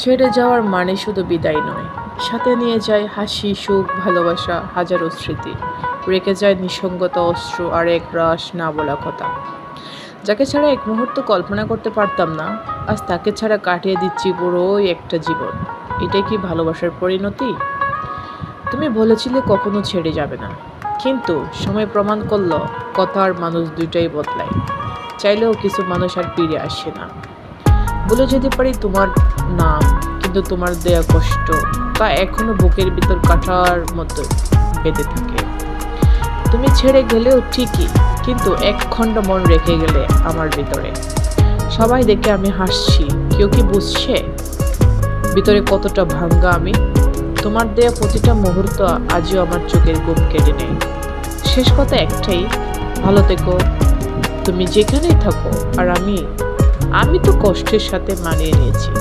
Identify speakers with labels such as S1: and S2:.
S1: ছেড়ে যাওয়ার মানে শুধু বিদায় নয়, সাথে নিয়ে যায় হাসি, সুখ, ভালোবাসা, হাজারো স্মৃতি। রেখে যায় নিঃসঙ্গতা, অশ্রু আর এক রাশ না বলা কথা। যাকে ছাড়া এক মুহূর্ত কল্পনা করতে পারতাম না, আজ তাকে ছাড়া কাটিয়ে দিচ্ছি পুরোই একটা জীবন। এটাই কি ভালোবাসার পরিণতি? তুমি বলেছিলে কখনো ছেড়ে যাবে না, কিন্তু সময় প্রমাণ করলো কথা আর মানুষ দুইটাই বদলায়। চাইলেও কিছু মানুষ আর ফিরে আসে না। বলে যেতে পারি তোমার নাম, কিন্তু তোমার দেয়া কষ্ট তা এখনো বুকের ভিতর কাঁটার মতো বেঁধে থাকে। তুমি ছেড়ে গেলেও ঠিকই, কিন্তু এক খণ্ড মন রেখে গেলে আমার ভিতরে। সবাই দেখে আমি হাসছি, কেউ কি বুঝছে ভিতরে কতটা ভাঙ্গা আমি? তোমার দেয়া প্রতিটা মুহূর্ত আজও আমার চোখের ঘুম কেড়ে নেয়। শেষ কথা একটাই, ভালো থেকো, তুমি যেখানেই থাকো। আর আমি তো কষ্টের সাথে মানিয়ে নিয়েছি।